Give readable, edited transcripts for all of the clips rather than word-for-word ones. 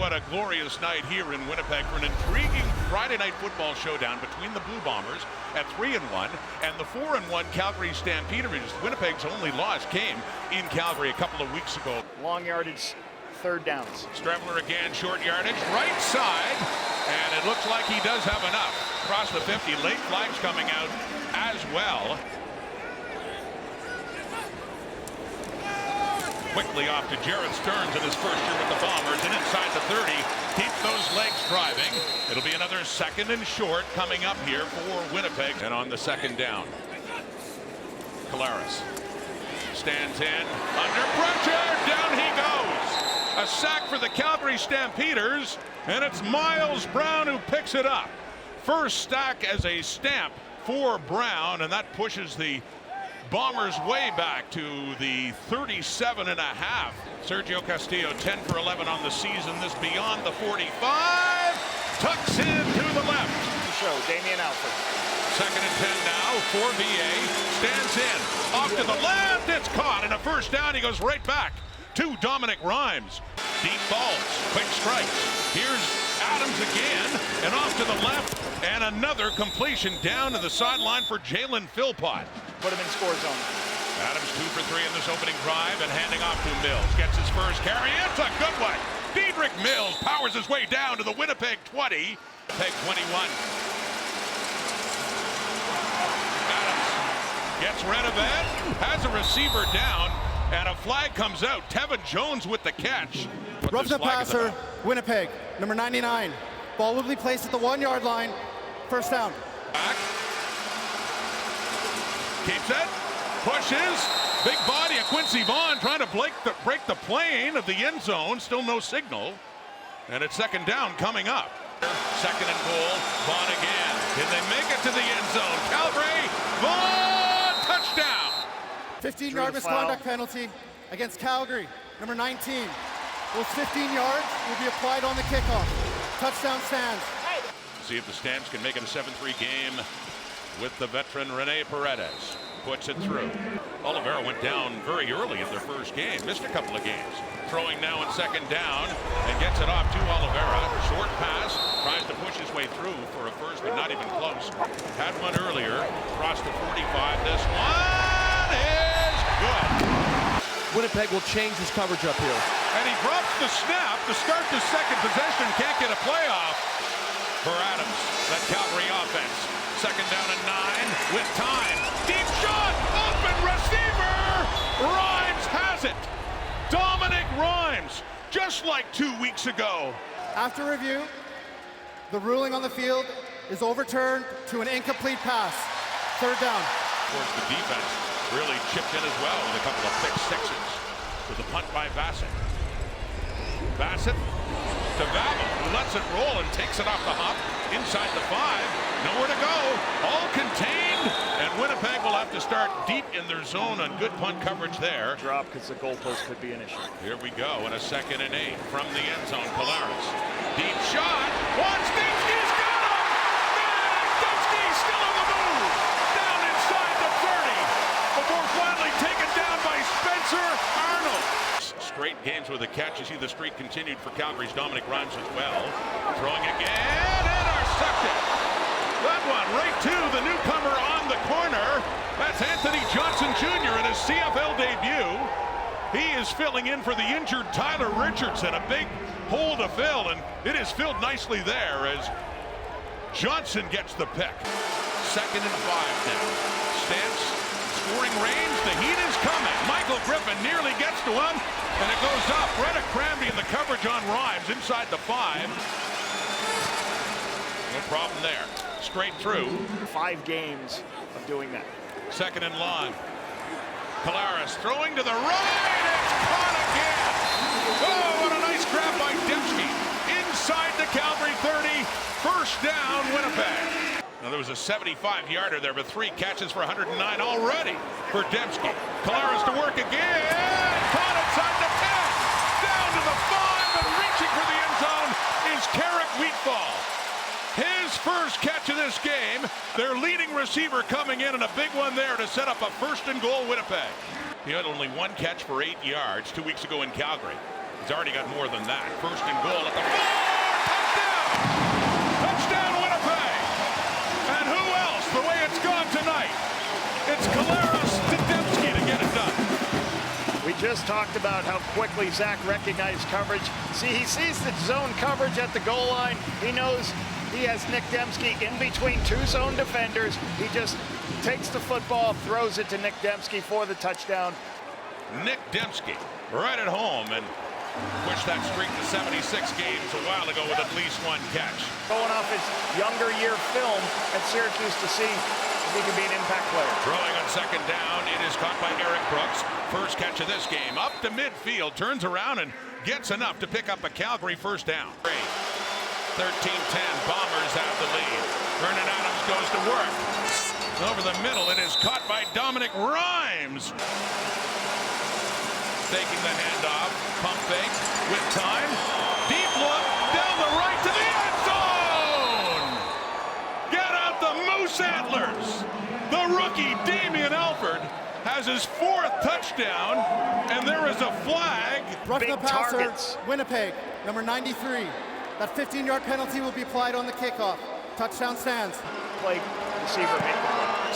what a glorious night here in Winnipeg for an intriguing Friday night football showdown between the Blue Bombers at 3-1 and the 4-1 Calgary Stampeders. Winnipeg's only loss came in Calgary a couple of weeks ago. Long yardage, third downs. Strebler again, short yardage, right side, and it looks like he does have enough. Across the 50, late flags coming out as well. Quickly off to Jared Stearns in his first year with the Bombers, and inside the 30, keeps those legs driving. It'll be another second and short coming up here for Winnipeg. And on the second down, Collaros stands in, under pressure, down he goes. A sack for the Calgary Stampeders, and it's Miles Brown who picks it up. First sack as a Stamp for Brown, and that pushes the Bombers way back to the 37.5. Sergio Castillo 10 for 11 on the season. This beyond the 45. Tucks in to the left. Show Damian Alford. Second and 10 now for VA. Stands in. Off to the left. It's caught. And a first down. He goes right back to Dominic Rhymes. Deep balls. Quick strikes. Here's Adams again. And off to the left. And another completion down to the sideline for Jalen Philpott. Put him in score zone. Adams 2 for 3 in this opening drive and handing off to Mills. Gets his first carry. It's a good one. Dedrick Mills powers his way down to the Winnipeg 20. Winnipeg 21. Adams gets rid of it. Has a receiver down. And a flag comes out. Tevin Jones with the catch. Roughing the passer, Winnipeg, number 99. Ball will be placed at the 1 yard line. First down. Back. Keeps it. Pushes. Big body of Quincy Vaughn trying to break the plane of the end zone. Still no signal. And it's second down coming up. Second and goal. Vaughn again. Can they make it to the end zone? Calgary. Vaughn. Touchdown. 15-yard misconduct penalty against Calgary, number 19. Those 15 yards will be applied on the kickoff. Touchdown stands. See if the Stamps can make it a 7-3 game with the veteran Rene Paredes. Puts it through. Oliveira went down very early in their first game. Missed a couple of games. Throwing now in second down and gets it off to Oliveira. Short pass. Tries to push his way through for a first, but not even close. Had one earlier. Across the 45. This one is good. Winnipeg will change his coverage up here. And he drops the snap to start the second possession. Can't get a playoff for Adams. That Calgary offense. Second down and 9 with time. Deep shot. Open receiver. Rhymes has it. Dominic Rhymes. Just like 2 weeks ago. After review, the ruling on the field is overturned to an incomplete pass. Third down. Of course, the defense really chipped in as well with a couple of pick sixes. With the punt by Bassett. Bassett to Vava, who lets it roll and takes it off the hop. Inside the 5. Nowhere to go. All contained. And Winnipeg will have to start deep in their zone on good punt coverage there. Drop because the goalpost could be an issue. Here we go in a second and 8 from the end zone. Collaros. Deep shot. Watch Dempsey's got him! And Dempsey still on the move. Down inside the 30. Before finally taken down by Spencer Arnold. Straight games with a catch. You see the streak continued for Calgary's Dominic Rhymes as well. Throwing again. Intercepted. That one right to the newcomer on the corner. That's Anthony Johnson Jr. in his CFL debut. He is filling in for the injured Tyler Richardson. A big hole to fill, and it is filled nicely there as Johnson gets the pick. Second and 5 now. Stamps scoring range. The heat is coming. Michael Griffin nearly gets to him, and it goes up. Brenna Cramby in the coverage on Rhymes inside the 5. No problem there. Straight through. 5 games of doing that. Second and long. Collaros throwing to the right. It's caught again. Oh, what a nice grab by Dembski. Inside the Calgary 30. First down, Winnipeg. Now there was a 75-yarder there, but 3 catches for 109 already for Dembski. Collaros to work again. Caught inside the 10. Down to the 5, and reaching for the end zone is Carrick Wheatfall. His first catch of this game. Their leading receiver coming in, and a big one there to set up a first and goal Winnipeg. He had only 1 catch for 8 yards 2 weeks ago in Calgary. He's already got more than that. First and goal at the Collaros to Dembski to get it done. We just talked about how quickly Zach recognized coverage. See, he sees the zone coverage at the goal line. He knows he has Nick Dembski in between two zone defenders. He just takes the football, throws it to Nick Dembski for the touchdown. Nick Dembski right at home and pushed that streak to 76 games a while ago with at least one catch. Going off his younger year film at Syracuse to see if he can be an impact player. Throwing on second down, it is caught by Eric Brooks. First catch of this game, up to midfield, turns around and gets enough to pick up a Calgary first down. 13-10, Bombers have the lead. Vernon Adams goes to work. Over the middle, it is caught by Dominic Rhymes. Taking the handoff, pump fake with time. Deep look, down the right to the end zone! Get out the Moose Antlers! The rookie, Damian Alford, has his fourth touchdown, and there is a flag. Roughing the Big passer, targets. Winnipeg, number 93. That 15-yard penalty will be applied on the kickoff. Touchdown stands. Play receiver make the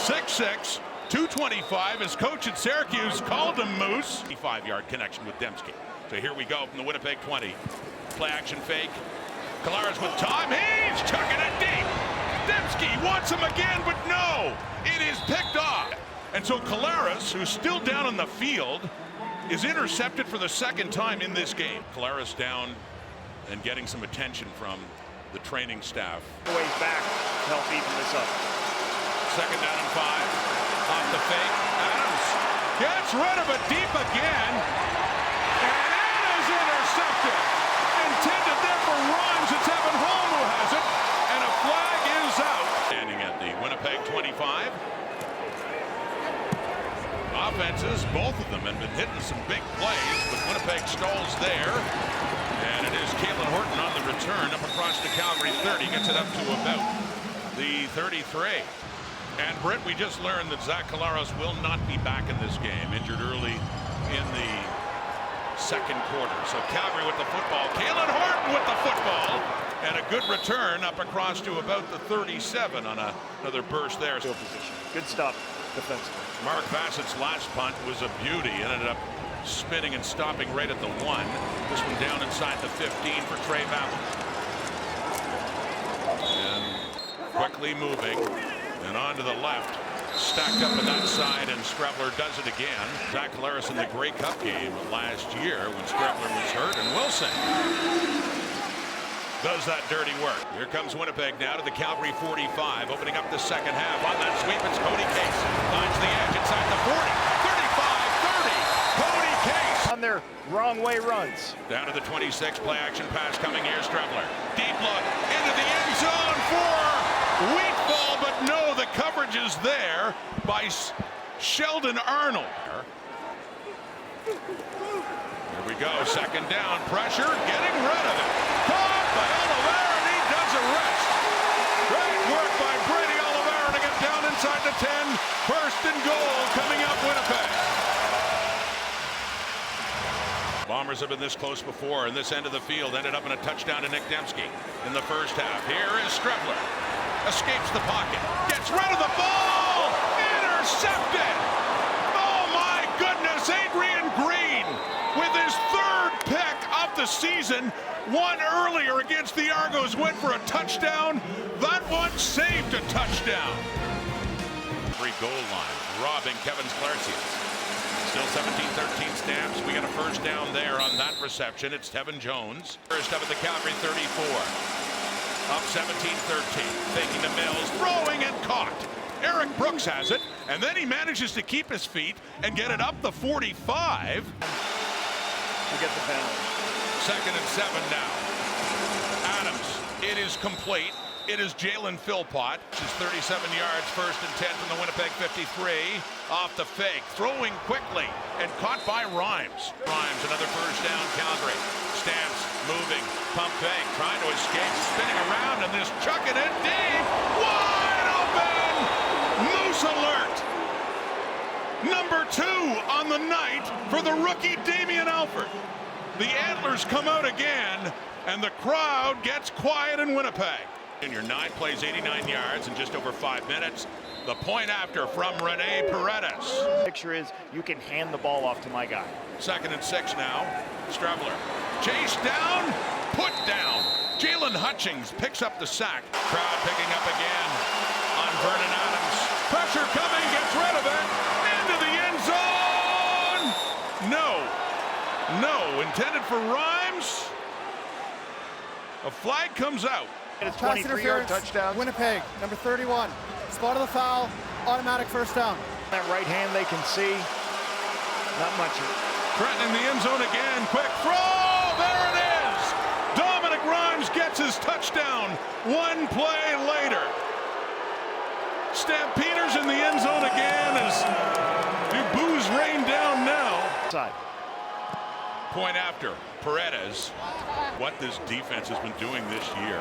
play. 6'6", 225. His coach at Syracuse called him Moose. 55-yard connection with Dembski. So here we go from the Winnipeg 20. Play action fake. Collaros with time. He's chucking it deep. Dembski wants him again, but no. It is picked off. And so Collaros, who's still down on the field, is intercepted for the second time in this game. Collaros down and getting some attention from the training staff. Ways back to help even this up. Second down and 5. Off the fake. Adams gets rid of it deep again. And it is intercepted. Intended there for Rhymes. It's Evan Holm who has it. And a flag is out. Standing at the Winnipeg 25. Offenses, both of them have been hitting some big plays, but Winnipeg stalls there. And it is Caitlin Horton on the return up across the Calgary 30. Gets it up to about the 33. And Britt, we just learned that Zach Collaros will not be back in this game, injured early in the second quarter. So Calgary with the football, Caitlin Horton with the football, and a good return up across to about the 37 on another burst there. Field position. Good stop defensively. Mark Bassett's last punt was a beauty. It ended up spinning and stopping right at the 1. This one down inside the 15 for Trey Babel. And quickly moving. And on to the left, stacked up on that side, and Strebler does it again. Zach Collaros in the Grey Cup game last year when Strebler was hurt, and Wilson does that dirty work. Here comes Winnipeg now to the Calgary 45, opening up the second half. On that sweep, it's Cody Case. Finds the edge inside the 40, 35, 30. Cody Case. On their wrong way runs. Down to the 26, play action pass coming here, Strebler. Deep look into the end zone for Wheatball, but no, the coverage is there by Sheldon Arnold. Here we go, second down, pressure, getting rid of it. Caught by Oliveira, and he does a rest. Great work by Brady Oliveira to get down inside the 10. First and goal coming up Winnipeg. Bombers have been this close before, and this end of the field ended up in a touchdown to Nick Dembski in the first half. Here is Strebler. Escapes the pocket, gets rid of the ball, intercepted. Oh my goodness, Adrian Green with his third pick of the season. One earlier against the Argos went for a touchdown. That one saved a touchdown. Free goal line, robbing Kevin Clarcius. Still 17-13 Stamps. We got a first down there on that reception. It's Tevin Jones. First up at the Calgary 34. Up 17-13, taking to Mills, throwing and caught. Eric Brooks has it, and then he manages to keep his feet and get it up the 45. To get the penalty. Second and 7 now. Adams, it is complete. It is Jalen Philpott, which is 37 yards, first and 10 from the Winnipeg 53. Off the fake, throwing quickly, and caught by Rhymes. Rhymes, another first down, Calgary. Stamps, moving, pump fake, trying to escape, spinning around, and this chucking it deep. Wide open! Moose alert! Number 2 on the night for the rookie Damian Alford. The Antlers come out again, and the crowd gets quiet in Winnipeg. Junior 9 plays 89 yards in just over 5 minutes. The point after from Rene Paredes. Picture is you can hand the ball off to my guy. 2nd and 6 now. Strebler. Chase down, put down. Jalen Hutchings picks up the sack. Crowd picking up again on Vernon Adams. Pressure coming, gets rid of it. Into the end zone. No, intended for Rhymes. A flag comes out. It's Pass 23-yard interference, touchdown. Winnipeg, number 31. Spot of the foul, automatic first down. That right hand they can see. Not much. Threatening the end zone again. Quick throw. There it is. Dominic Rhymes gets his touchdown 1 play later. Stampeders in the end zone again as the boos rain down now. Side. Point after Paredes. What this defense has been doing this year.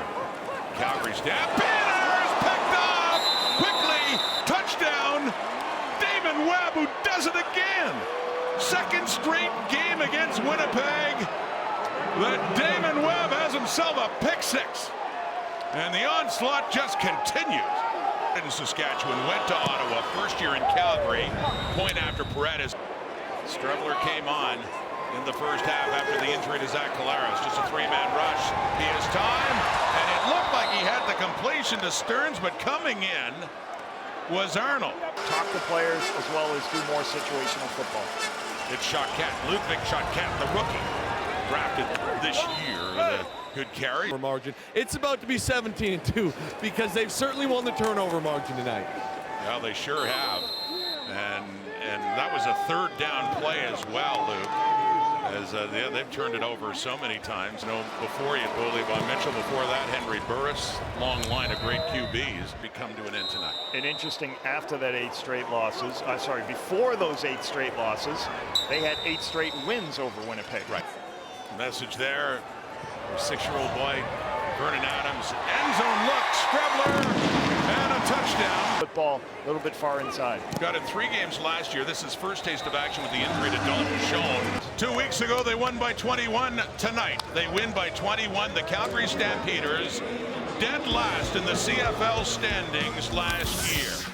Calgary Stampeders picked up quickly. Touchdown. Damon Webb, who does it again. 2nd straight game against Winnipeg that Damon Webb has himself a pick 6. And the onslaught just continues. In Saskatchewan, went to Ottawa, first year in Calgary. Point after Paredes. Strebler came on in the first half after the injury to Zach Collaros. Just a 3-man rush. He has time, and it looked like he had the completion to Stearns, but coming in was Arnold. Talk to players as well as do more situational football. It's Choquette, Ludwig Choquette, the rookie, drafted this year. The good carry. Margin. It's about to be 17-2 because they've certainly won the turnover margin tonight. Well, they sure have. And that was a 3rd down play as well, Luke. As they've turned it over so many times. You know, before you, Bully Von Mitchell, before that, Henry Burris, long line of great QBs, become to an end tonight. And interesting, after that 8 straight losses, before those 8 straight losses, they had 8 straight wins over Winnipeg. Right. Message there. 6-year-old boy, Vernon Adams, end zone look, Strebler, and a touchdown. Football a little bit far inside. Got in 3 games last year. This is first taste of action with the injury to Dalton Schoen. 2 weeks ago, they won by 21. Tonight, they win by 21. The Calgary Stampeders, dead last in the CFL standings last year.